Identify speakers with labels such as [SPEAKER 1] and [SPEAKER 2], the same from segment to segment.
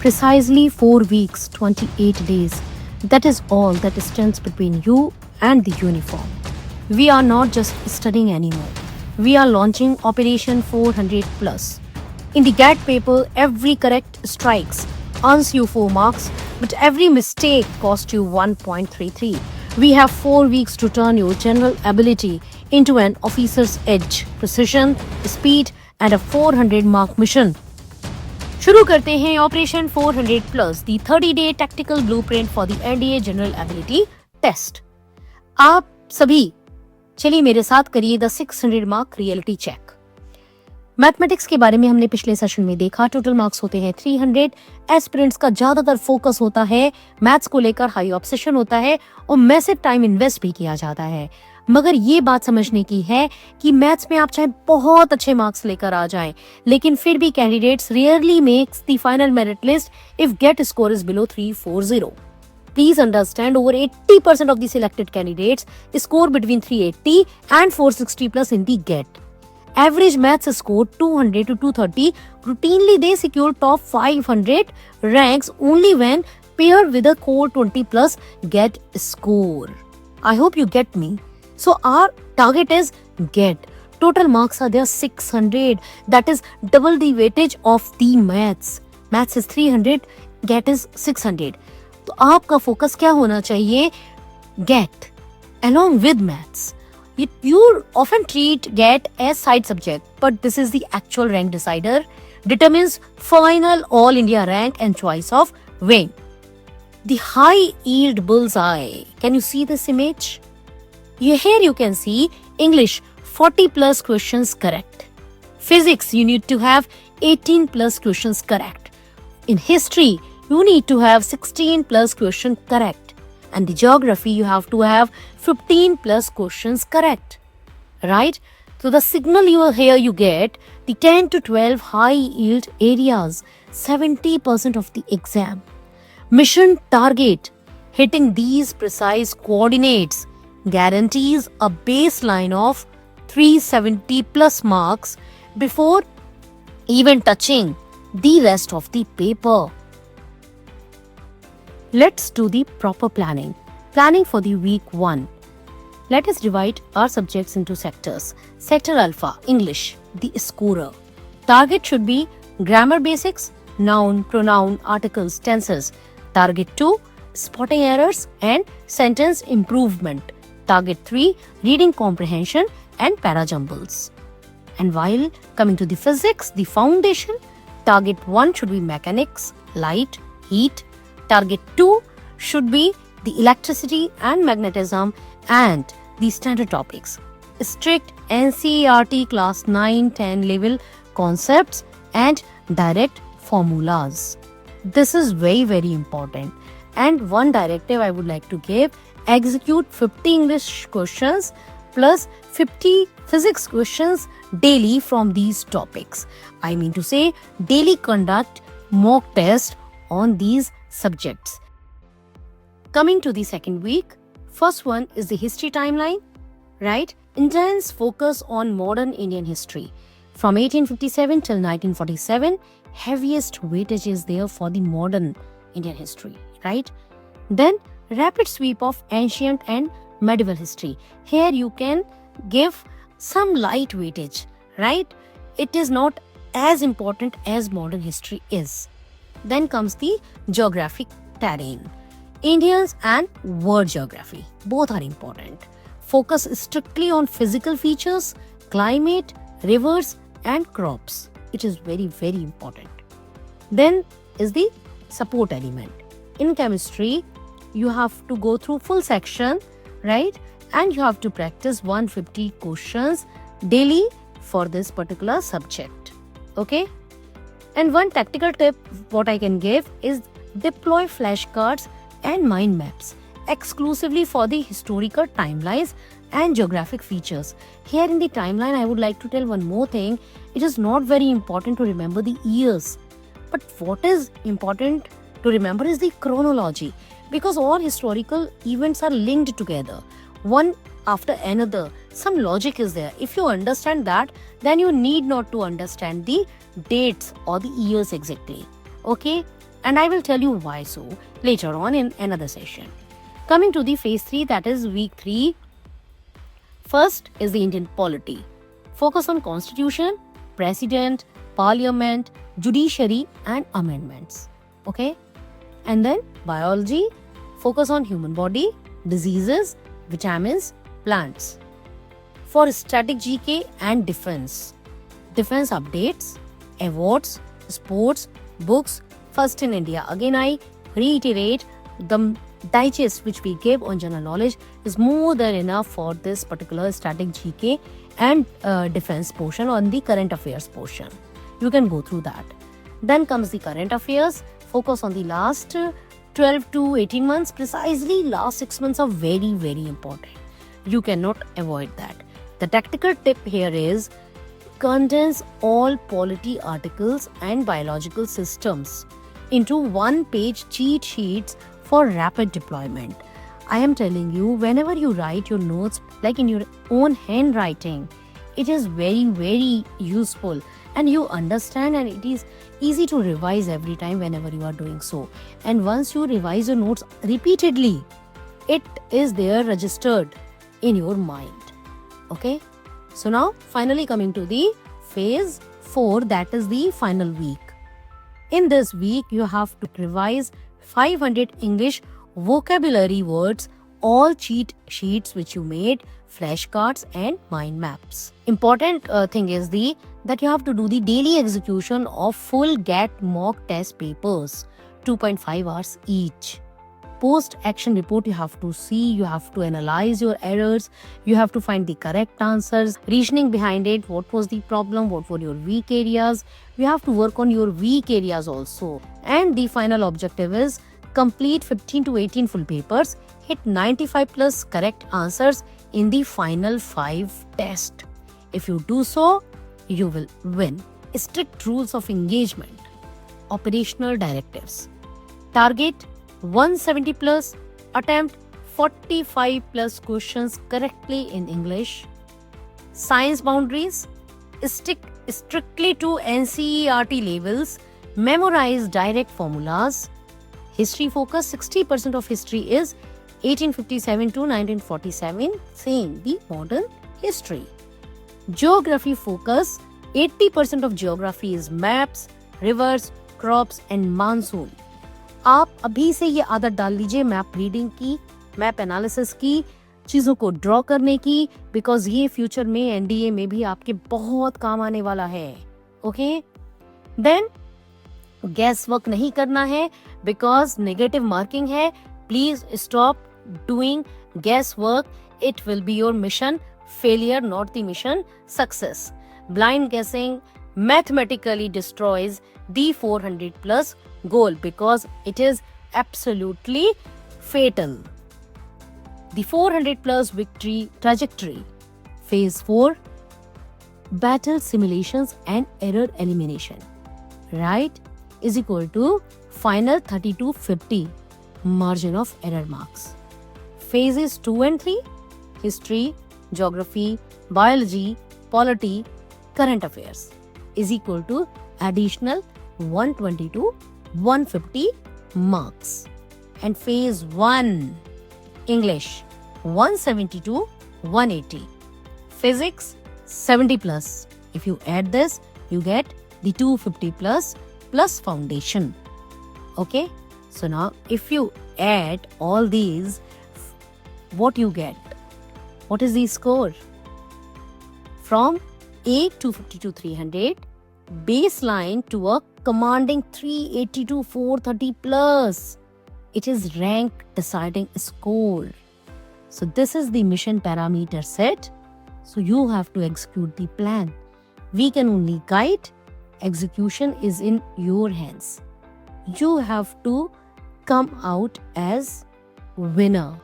[SPEAKER 1] Precisely 4 weeks, 28 days. That is all that stands between you and the uniform. We are not just studying anymore. We are launching Operation 400 Plus. In the GAT paper, every correct strikes earns you 4 marks, but every mistake costs you 1.33. We have 4 weeks to turn your general ability into an officer's edge, precision, speed, and a 400 mark mission. शुरू करते हैं operation 400 plus the 30-day tactical blueprint for the NDA general ability test. आप सभी चलिए मेरे साथ करिए the 600 mark reality check. Mathematics के बारे में हमने पिछले सेशन में देखा, टोटल मार्क्स होते हैं 300। एस्पिरेंट्स का ज्यादातर फोकस होता है मैथ्स को लेकर, हाई ऑब्सेशन होता है और मैसिव टाइम इन्वेस्ट भी किया जाता है। मगर ये बात समझने की है कि मैथ्स में आप चाहे बहुत अच्छे मार्क्स लेकर आ जाएं, लेकिन फिर भी candidates rarely makes the final merit list if gate score is below 340। Please understand, over 80% of the selected candidates score between 380 and 460 plus in the GET. Average maths score 200 to 230. Routinely, they secure top 500 ranks only when paired with a core 20 plus GET score. I hope you get me. So our target is GET. Total marks are there 600. That is double the weightage of the maths. Maths is 300, GET is 600. तो आपका focus क्या होना चाहिए? GET along with maths. You often treat GET as side subject, but this is the actual rank decider. Determines final all India rank and choice of wing. The high yield bullseye. Can you see this image? Here you can see English 40 plus questions correct. Physics you need to have 18 plus questions correct. In history you need to have 16 plus questions correct. And the geography you have to have 15 plus questions correct. Right? So the signal you get the 10 to 12 high yield areas, 70% of the exam. Mission target, hitting these precise coordinates guarantees a baseline of 370 plus marks before even touching the rest of the paper. Let's do the proper planning. Planning for the week 1. Let us divide our subjects into sectors. Sector Alpha, English, the scorer. Target should be grammar basics, noun, pronoun, articles, tenses. Target 2, spotting errors and sentence improvement. Target 3, reading comprehension and parajumbles. And while coming to the physics, the foundation, target 1 should be mechanics, light, heat. Target 2 should be the electricity and magnetism and the standard topics. Strict NCERT class 9-10 level concepts and direct formulas. This is very, very important. And one directive I would like to give, execute 50 English questions plus 50 physics questions daily from these topics. I mean to say, daily conduct mock test on these subjects. Coming to the second week, first one is the history timeline, right? Intense focus on modern Indian history. From 1857 till 1947, heaviest weightage is there for the modern Indian history, right? Then rapid sweep of ancient and medieval history. Here you can give some light weightage, right? It is not as important as modern history is. Then comes the geographic terrain. Indians and world geography. Both are important. Focus strictly on physical features, climate, rivers and crops. It is very, very important. Then is the support element. In chemistry, you have to go through full section, right? And you have to practice 150 questions daily for this particular subject. Okay? And one tactical tip what I can give is deploy flashcards and mind maps exclusively for the historical timelines and geographic features. Here in the timeline, I would like to tell one more thing. It is not very important to remember the years. But what is important to remember is the chronology, because all historical events are linked together, one after another. Some logic is there. If you understand that, then you need not to understand the dates or the years exactly. Okay? And I will tell you why so later on in another session. Coming to the phase 3, that is week 3. First is the Indian polity. Focus on constitution, president, parliament, judiciary and amendments. Okay? And then biology. Focus on human body, diseases, vitamins, plants. For static GK and defense updates, awards, sports, books. First in India. Again, I reiterate, the digest which we gave on general knowledge is more than enough for this particular static GK and defense portion on the current affairs portion. You can go through that. Then comes the current affairs. Focus on the last 12 to 18 months. Precisely last 6 months are very, very important. You cannot avoid that. The tactical tip here is condense all polity articles and biological systems into one-page cheat sheets for rapid deployment. I am telling you, whenever you write your notes like in your own handwriting, it is very, very useful and you understand, and it is easy to revise every time whenever you are doing so. And once you revise your notes repeatedly, it is there registered in your mind. Okay? So now finally coming to the phase 4, that is the final week. In this week, you have to revise 500 English vocabulary words, all cheat sheets which you made, flashcards and mind maps. Important thing is that you have to do the daily execution of full GAT mock test papers, 2.5 hours each. Post action report you have to see, you have to analyze your errors, you have to find the correct answers, reasoning behind it, what was the problem, what were your weak areas. You have to work on your weak areas also. And the final objective is complete 15 to 18 full papers, hit 95 plus correct answers in the final 5 tests. If you do so, you will win. Strict rules of engagement. Operational directives. Target 170 plus, attempt 45 plus questions correctly in English. Science boundaries, stick strictly to NCERT levels, memorize direct formulas. History focus, 60% of history is 1857 to 1947, saying the modern history. Geography focus, 80% of geography is maps, rivers, crops and monsoon. आप अभी से ये आदत डाल लीजिए map reading की, map analysis की, चीज़ों को ड्रॉ करने की, बिकॉज ये फ्यूचर में एनडीए में भी आपके बहुत काम आने वाला है. ओके, देन गैस वर्क नहीं करना है बिकॉज नेगेटिव मार्किंग है. Please stop doing gas work. It will be your mission failure, not the mission success. Blind guessing mathematically destroys the 400 plus goal because it is absolutely fatal. The 400 plus victory trajectory. Phase 4, battle simulations and error elimination. Right is equal to final 30 to 50 margin of error marks. Phases 2 and 3, history, geography, biology, polity, current affairs is equal to additional 120 to 150 marks. And phase 1, English 170 to 180, physics 70 plus. If you add this, you get the 250 plus foundation. Okay, so now if you add all these, what you get? What is the score? From A 250 to 300, baseline to a commanding 380 to 430 plus. It is rank deciding score. So this is the mission parameter set. So you have to execute the plan. We can only guide. Execution is in your hands. You have to come out as winner.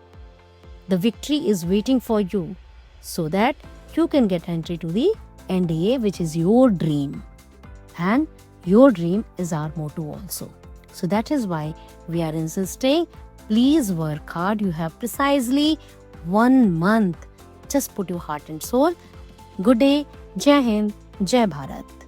[SPEAKER 1] The victory is waiting for you so that you can get entry to the NDA, which is your dream. And your dream is our motto also. So that is why we are insisting, please work hard. You have precisely 1 month. Just put your heart and soul. Good day. Jai Hind. Jai Bharat.